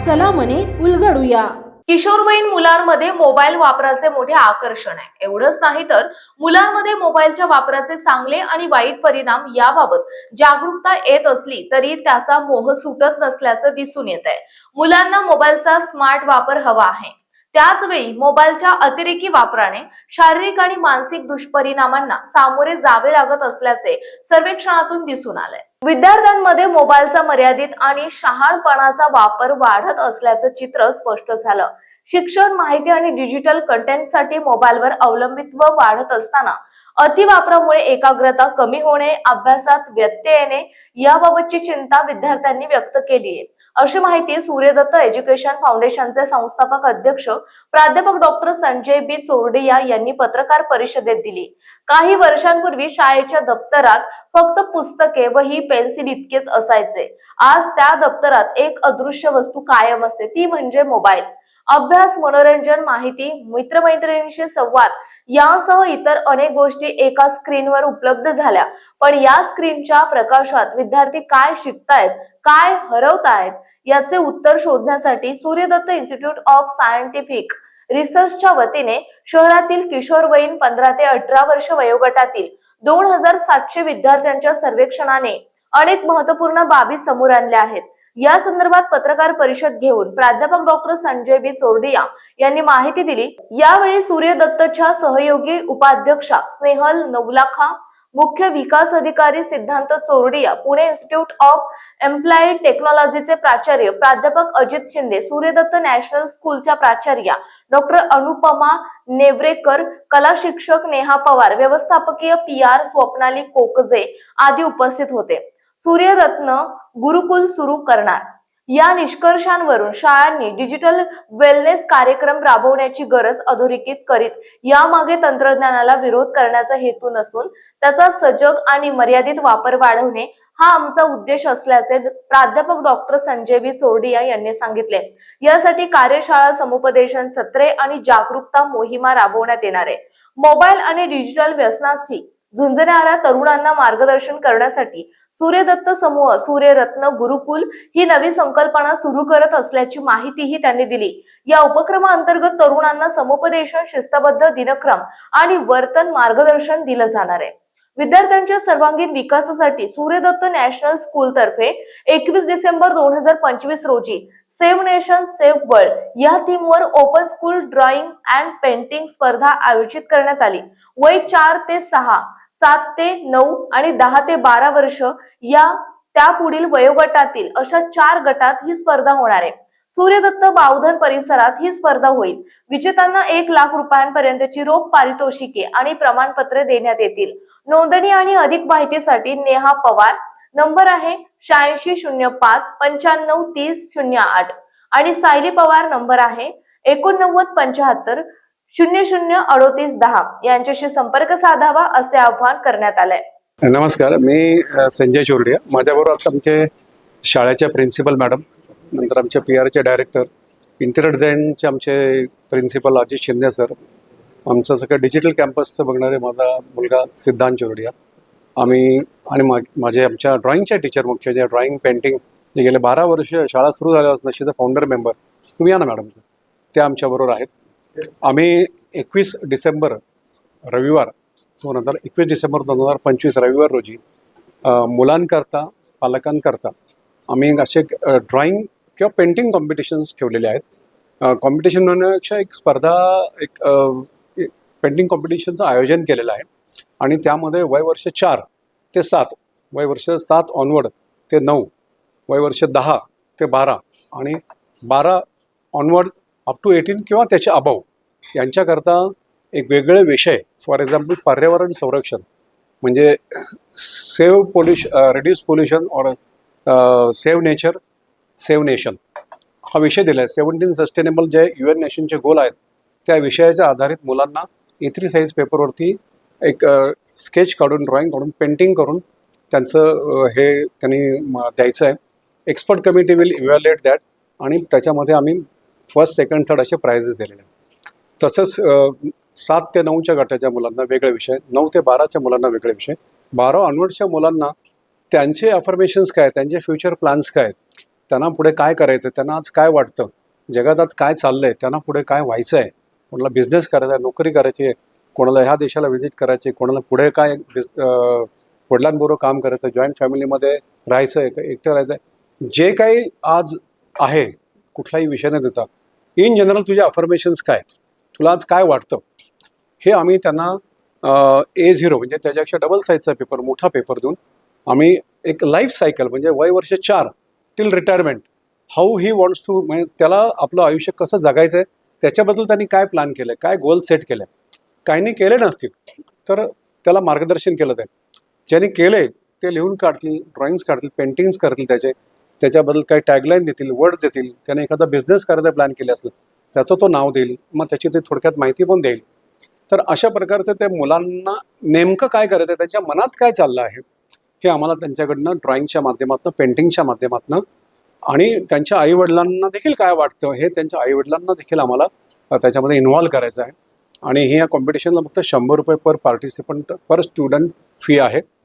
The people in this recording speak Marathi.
चला म्हणे उलगडूया। किशोरवयीन मुलांमध्ये मोबाईल वापराचे मोठे आकर्षण आहे। एवढंच नाही तर मुलांमध्ये मोबाईलच्या वापराचे चांगले आणि वाईट परिणाम याबाबत जागरूकता येत असली तरी त्याचा मोह सुटत नसल्याचं दिसून येत आहे। मुलांना मोबाईलचा स्मार्ट वापर हवा आहे, त्याच वेळी मोबाईलच्या अतिरेकी वापराने शारीरिक आणि मानसिक दुष्परिणामांना सामोरे जावे लागत असल्याचे सर्वेक्षणातून दिसून आलंय। विद्यार्थ्यांमध्ये मोबाईलचा मर्यादित आणि शहाणपणाचा वापर वाढत असल्याचं चित्र स्पष्ट झालं। शिक्षण, माहिती आणि डिजिटल कंटेंटसाठी मोबाईलवर अवलंबित्व वाढत असताना अतिवापरामुळे एकाग्रता कमी होणे, अभ्यासात व्यत्यय येणे याबाबतची चिंता विद्यार्थ्यांनी व्यक्त केली आहे, अशी माहिती सूर्यदत्त एज्युकेशन फाउंडेशनचे संस्थापक अध्यक्ष प्राध्यापक डॉक्टर संजय बी चोरडिया यांनी पत्रकार परिषदेत दिली। काही वर्षांपूर्वी शाळेच्या दप्तरात फक्त पुस्तके, वही, पेन्सिल इतकेच असायचे। आज त्या दप्तरात एक अदृश्य वस्तू कायम असते, ती म्हणजे मोबाईल। अभ्यास, मनोरंजन, माहिती, मित्रमैत्रिणींशी संवाद यांसह इतर अनेक गोष्टी एका स्क्रीनवर उपलब्ध झाल्या। पण या स्क्रीनच्या प्रकाशात विद्यार्थी काय शिकतायत, काय हरवतायत याचे उत्तर शोधण्यासाठी सूर्यदत्त इन्स्टिट्यूट ऑफ सायंटिफिक रिसर्चच्या वतीने शहरातील किशोरवयीन 15 ते 18 वर्ष वयोगटातील 2700 विद्यार्थ्यांच्या सर्वेक्षणाने अनेक महत्त्वपूर्ण बाबी समोर आणल्या आहेत। या संदर्भात पत्रकार परिषद घेऊन प्राध्यापक डॉक्टर संजय बी चोरडिया यांनी माहिती दिली। यावेळी सूर्यदत्तच्या सहयोगी उपाध्यक्षा स्नेहल नवलाखा, मुख्य विकास अधिकारी Siddhant Chordia, Pune institute of applied टेक्नॉलॉजीचे प्राचार्य प्राध्यापक अजित शिंदे, सूर्यदत्त नॅशनल स्कूलच्या प्राचार्या डॉक्टर अनुपमा नेवरेकर, कला शिक्षक नेहा पवार, व्यवस्थापकीय PR स्वप्नाली कोकजे आदी उपस्थित होते। सूर्यरत्न गुरुकुल सुरू करणार या निष्कर्षांवरून शाळांनी डिजिटल वेलनेस कार्यक्रम राबवण्याची गरज अधोरेखित करीत यामागे तंत्रज्ञानाला विरोध करण्याचा हेतू नसून त्याचा सजग आणि मर्यादित वापर वाढवणे हा आमचा उद्देश असल्याचे प्राध्यापक डॉक्टर संजय बी चोरडिया यांनी सांगितले। यासाठी कार्यशाळा, समुपदेशन सत्रे आणि जागरूकता मोहिमा राबवण्यात येणार आहे। मोबाईल आणि डिजिटल व्यसनाशी झुंजणाऱ्या तरुणांना मार्गदर्शन करण्यासाठी सूर्यदत्त समूह सूर्यरत्न गुरुकुल ही नवी संकल्पना सुरू करत असल्याची माहितीही त्यांनी दिली। या उपक्रमाअंतर्गत तरुणांना समुपदेशन, शिस्तबद्ध दिनक्रम आणि वर्तन मार्गदर्शन दिलं जाणार आहे। विद्यार्थ्यांच्या सर्वांगीण विकासासाठी सूर्यदत्त नॅशनल स्कूल तर्फे 21 डिसेंबर 2025 रोजी सेव्ह नेशन सेव्ह वर्ल्ड या थीमवर open school drawing and painting स्पर्धा आयोजित करण्यात आली। वय 4 ते 6, 7 ते 9 आणि 10 ते 12 वर्ष या त्यापुढील वयोगटातील अशा 4 गटात ही स्पर्धा होणार आहे। सूर्यदत्त बावधन परिसरात ही स्पर्धा होईल। विजेत्यांना 1 लाख रुपयांपर्यंतची रोख पारितोषिके आणि प्रमाणपत्रे देण्यात येतील। नोंदणी आणि अधिक माहितीसाठी नेहा पवार, नंबर आहे 8605 95 30 08 आणि सायली पवार, नंबर आहे 8975 00 38 10 यांच्याशी संपर्क साधावा असे आवाहन करण्यात आलंय। नमस्कार, मी संजय चोरडिया। माझ्याबरोबर आता आमचे शाळेच्या प्रिन्सिपल मॅडम, नंतर आमच्या PR डायरेक्टर, इंटिरियर डिझाईनचे आमचे प्रिन्सिपल अजित शिंदे सर, आमचं सगळं डिजिटल कॅम्पसचं बघणारे माझा मुलगा सिद्धांत चोरडिया, आम्ही आणि माझे आमच्या ड्रॉइंगचे टीचर, मुख्य जे ड्रॉइंग पेंटिंग जे गेले 12 वर्ष शाळा सुरू झाल्यापासून फाउंडर मेंबर, तुम्ही या ना मॅडम, ते आमच्याबरोबर आहेत। आम्ही 21 डिसेंबर रविवार 2025 रविवार रोजी मुलांकरता, पालकांकरता आम्ही असे ड्रॉइंग किंवा पेंटिंग कॉम्पिटिशन्स ठेवलेले आहेत। कॉम्पिटिशन म्हणण्यापेक्षा एक स्पर्धा, एक पेंटिंग कॉम्पिटिशनचं आयोजन केलेलं आहे आणि त्यामध्ये वयवर्ष 4 ते 7, वयवर्ष 7 ऑनवर्ड ते 9, वयवर्ष 10 ते 12 आणि 12 ऑनवर्ड अप टू 18 किंवा त्याच्या अबाव यांच्याकरता एक वेगळे विषय, फॉर एक्झाम्पल पर्यावरण संरक्षण म्हणजे रिड्यूस पोल्युशन और सेव्ह नेचर सेव्ह नेशन हा विषय दिला आहे। 17 सस्टेनेबल जे UN नेशनचे गोल आहेत त्या विषयाच्या आधारित मुलांना A3 साईज पेपरवरती एक स्केच काढून, ड्रॉइंग काढून, पेंटिंग करून त्यांचं हे त्यांनी द्यायचं आहे। Expert committee will evaluate that आणि त्याच्यामध्ये आम्ही फर्स्ट, सेकंड, थर्ड असे प्राइजेस दिलेले आहेत। तसंच 7 ते 9च्या गटाच्या मुलांना वेगळे विषय, 9 ते 12च्या मुलांना वेगळे विषय, 12 ऑनवर्डच्या मुलांना त्यांचे अफर्मेशन्स काय, त्यांचे फ्युचर प्लॅन्स काय, त्यांना पुढे काय करायचं, त्यांना आज काय वाटतं, जगात आज काय चाललंय, त्यांना पुढे काय व्हायचं आहे, कोणाला बिझनेस करायचा आहे, नोकरी करायची आहे, कोणाला ह्या देशाला व्हिजिट करायची, कोणाला पुढे काय वडिलांबरोबर काम करायचं, जॉईंट फॅमिलीमध्ये राहायचं आहे, एकटं राहायचं आहे, जे काही आज आहे कुठलाही विषय न देता इन जनरल तुझे अफर्मेशन्स काय, तुला आज काय वाटतं, हे आम्ही त्यांना A0 म्हणजे त्याच्यापेक्षा डबल साईजचा पेपर, मोठा पेपर देऊन आम्ही एक लाईफ सायकल म्हणजे वय वर्ष 4 till retirement how he wants to, म्हणजे त्याला आपलं आयुष्य कसं जगायचं आहे त्याच्याबद्दल त्यांनी काय प्लॅन केलं आहे, काय गोल सेट केले, काहींनी केले नसतील तर त्याला मार्गदर्शन केलं जाईल. ज्यांनी केले ते लिहून काढतील, ड्रॉइंग्स काढतील, पेंटिंग्स करतील, त्याच्याबद्दल काही टॅगलाईन देतील, वर्ड्स देतील. त्याने एखादा बिझनेस करायचा प्लॅन केले असेल त्याचं तो नाव देईल, मग त्याची ते थोडक्यात माहिती पण देईल. तर अशा प्रकारचं ते मुलांना नेमकं काय करायचं आहे, त्यांच्या मनात काय चाललं आहे, हे आम्हाला त्यांच्याकडनं ड्रॉइंगच्या माध्यमातून, पेंटिंगच्या माध्यमातून आणि त्यांच्या आईवडिलांना देखील काय वाटतं हे त्यांच्या आईवडिलांना देखील आम्हाला त्याच्यामध्ये इन्व्हॉल्व करायचं आहे. आणि हे या कॉम्पिटिशनला फक्त ₹100 पर पार्टिसिपंट पर स्टुडंट फी आहे.